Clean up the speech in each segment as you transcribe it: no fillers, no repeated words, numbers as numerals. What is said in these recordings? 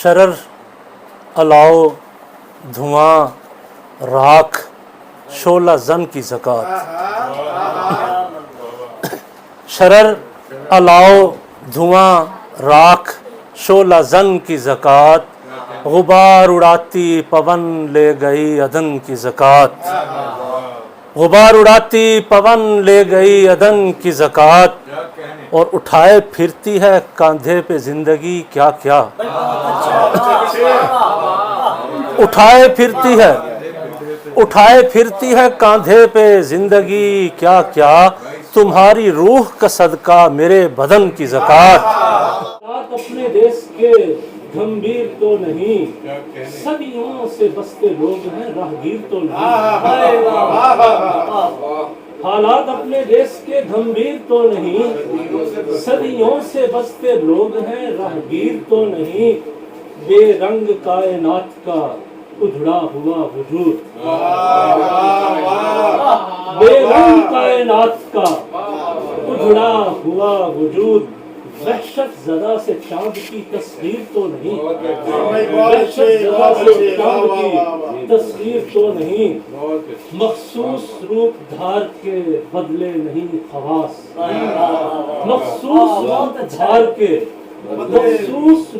شرر، الاؤ، دھواں، راکھ، شعلہ زن کی زکوٰۃ۔ شرر، الاؤ، دھواں، راکھ، شعلہ زن کی زکوٰۃ، غبار اڑاتی پون لے گئی عدن کی زکوٰۃ۔ غبار اڑاتی پون لے گئی عدن کی زکوٰۃ، اور اٹھائے پھرتی ہے کاندھے پہ زندگی کیا کیا۔ اٹھائے پھرتی ہے کاندھے پہ زندگی کیا کیا، تمہاری روح کا صدقہ میرے بدن کی زکوٰۃ۔ اپنے دیس کے گھمبیر تو نہیں، صدیوں سے بستے لوگ ہیں راہگیر تو نہیں۔ حالات اپنے دیس کے گھمبیر تو نہیں، صدیوں سے بستے لوگ ہیں راہگیر تو نہیں۔ بے رنگ کائنات کا اجڑا ہوا وجود، بے رنگ کائنات کا اجڑا ہوا وجود، وحشت زدہ سے چاند کی تصویر تو نہیں، وحشت زدہ سے چاند کی تصویر تو نہیں۔ مخصوص روپ دھار کے بدلے نہیں خواص، مخصوص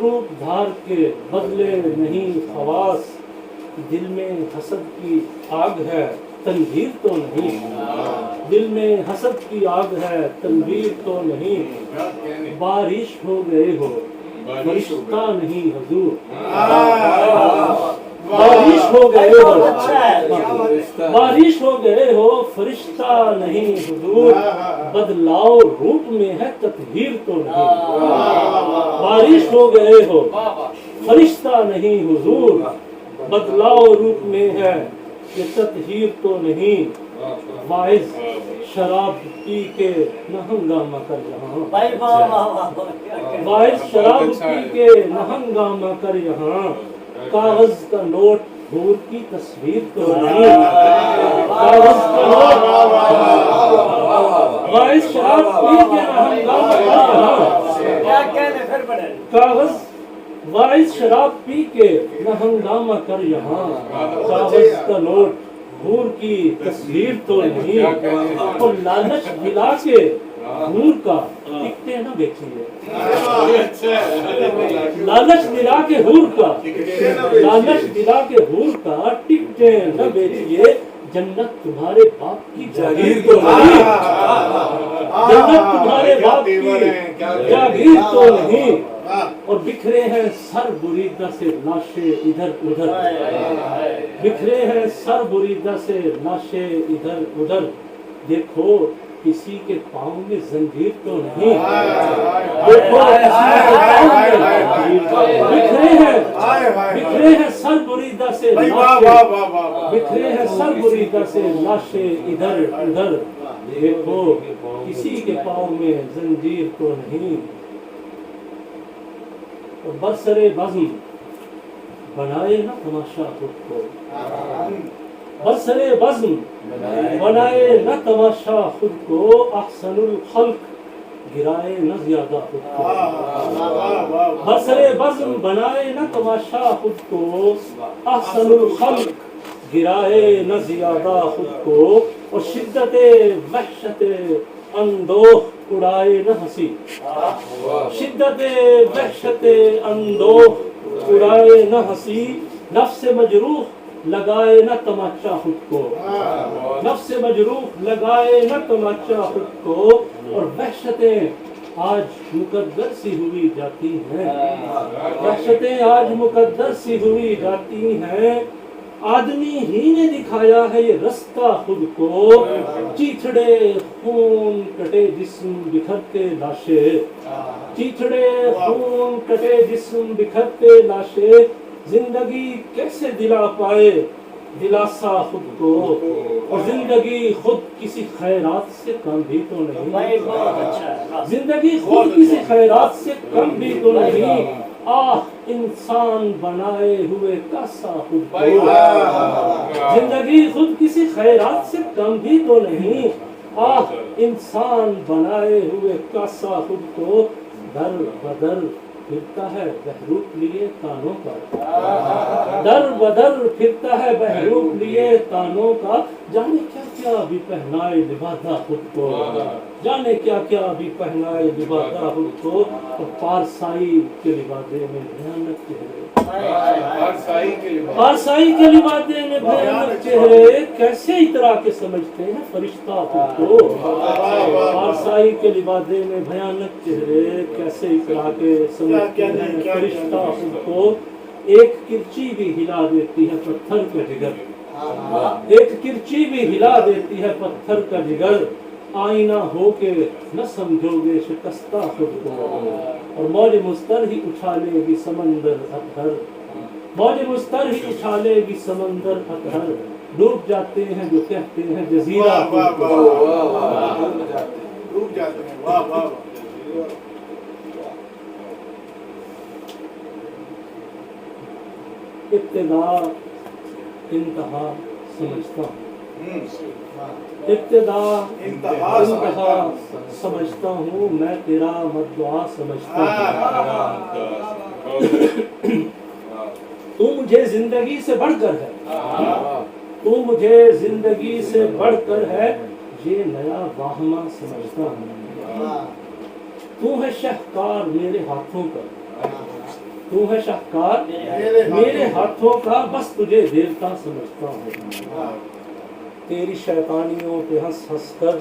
روپ دھار کے بدلے نہیں خواص۔ دل میں حسد کی آگ ہے تنویر تو نہیں، دل میں حسد کی آگ ہے تنویر تو نہیں۔ بارش ہو گئے ہو فرشتہ نہیں حضور، بارش ہو گئے ہو فرشتہ نہیں حضور، بدلاؤ روپ میں ہے تطہیر تو نہیں۔ بارش ہو گئے ہو فرشتہ نہیں حضور، بدلاؤ روپ میں ہے کہ تطہیر تو نہیں۔ واعظ شراب پی کے نہ ہنگامہ کر یہاں، واعظ شراب پی کے نہ ہنگامہ کر یہاں، کاغذ کا نوٹ حور کی تصویر تو نہیں۔ کاغذ کا نوٹ، واعظ شراب پی کے نہ ہنگامہ کر یہاں، کاغذ، واعظ شراب پی کے نہ ہنگامہ کر یہاں، کاغذ کا نوٹ حور کی تصویر تو نہیں۔ اور لالچ دلا کے حور کا ٹکٹیں نہ بیچیے، لالچ دلا کے حور کا، لالچ دلا کے حور کا ٹکٹیں نہ بیچیے، جنت تمہارے باپ کی جاگیر تو نہیں، جنت تمہارے باپ کی جاگیر تو نہیں۔ اور بکھرے ہیں سر بریدہ سے لاشیں ادھر ادھر، بکھرے ہیں سر بریدہ سے لاشیں ادھر ادھر، دیکھو کسی کے پاؤں میں زنجیر تو نہیں، دیکھو کسی کے پاؤں میں بکھرے ہیں سر بریدہ سے لاشیں، بکھرے ہیں سر بریدہ سے لاشیں ادھر ادھر، دیکھو کسی کے پاؤں میں زنجیر تو نہیں۔ برسرے بزم بنائے نہ تماشا خود کو، برسرے بزم بنائے نہ تماشا خود کو، احسن الخلق گرائے نہ زیادہ خود کو، برسرے بزم بنائے نہ تماشا خود کو، احسن الخلق گرائے نہ زیادہ خود کو، اور شدت وحشت اندوہ اڑائے نہ ہنسی، شدت وحشت اندوہ اڑائے نہ ہنسی، نفس مجروح لگائے نہ تماچا خود کو، نفس مجروح لگائے نہ تماچا خود کو، اور وحشتیں آج مقدر سی ہوئی جاتی ہیں، وحشتیں آج مقدر سی ہوئی جاتی ہیں، آدمی ہی نے دکھایا ہے یہ رستہ خود کو، چیتھڑے خون کٹے جسم بکھرتے لاشیں، چیتھڑے خون کٹے جسم بکھرتے لاشیں، زندگی کیسے دلا پائے دلاسا خود کو، اور زندگی خود کسی خیرات سے کم بھی تو نہیں، زندگی خود کسی خیرات سے کم بھی تو نہیں، آہ انسان بنائے ہوئے کاسا خود کو، زندگی خود کسی خیرات سے کم بھی تو نہیں، آہ انسان بنائے ہوئے کاسا خود کو، در بدر پھرتا ہے بہروپ لیے کانوں کا، در بدر پھرتا ہے بہروپ لیے کانوں کا، جانے کیا کیا بھی پہنائے لبادہ خود کو، جانے کیا کیا بھی پہنائے لبادہ خود کو، اور پارسائی کے لبادے میں بھیانک چہرے، پارسائی کے لبادے میں بھیانک چہرے، کیسے اترا کے سمجھتے ہیں فرشتہ خود کو، پارسائی کے لبادے میں بھیانک چہرے، کیسے اترا کے سمجھتے ہیں فرشتہ خود کو، ایک کرچی بھی ہلا دیتی ہے پتھر کا جگر، ایک کرچی بھی ہلا دیتی ہے پتھر کا جگر، آئینہ ہو کے نہ سمجھو گے شکستہ خود کو، اور موج مستر ہی اچھالے گی سمندر اطہر، موج مستر ہی اچھالے گی سمندر اطہر، ڈوب جاتے ہیں جو کہتے ہیں جزیرہ خود کو، ڈوب جاتے ہیں، واہ واہ ابتدا انتہا سمجھتا ہوں، ابتدا انتہا سمجھتا ہوں، میں تیرا مدعا سمجھتا ہوں، تو مجھے زندگی سے بڑھ کر ہے، تو مجھے زندگی سے بڑھ کر ہے، یہ نیا واہمہ سمجھتا ہوں، تو ہے شہکار میرے ہاتھوں کا، تو ہے شہکار میرے ہاتھوں کا، بس تجھے دیوتا سمجھتا ہوں، تیری شیطانیوں پہ ہنس ہنس کر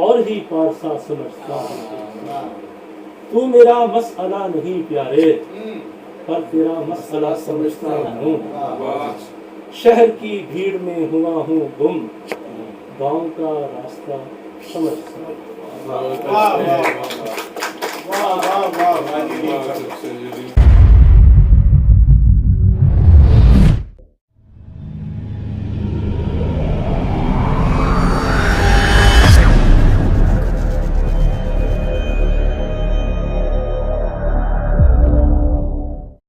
اور ہی پارسا سمجھتا ہوں، تو میرا مسئلہ نہیں پیارے، پر تیرا مسئلہ سمجھتا ہوں، شہر کی بھیڑ میں ہوا ہوں گم، گاؤں کا راستہ سمجھتا ہوں۔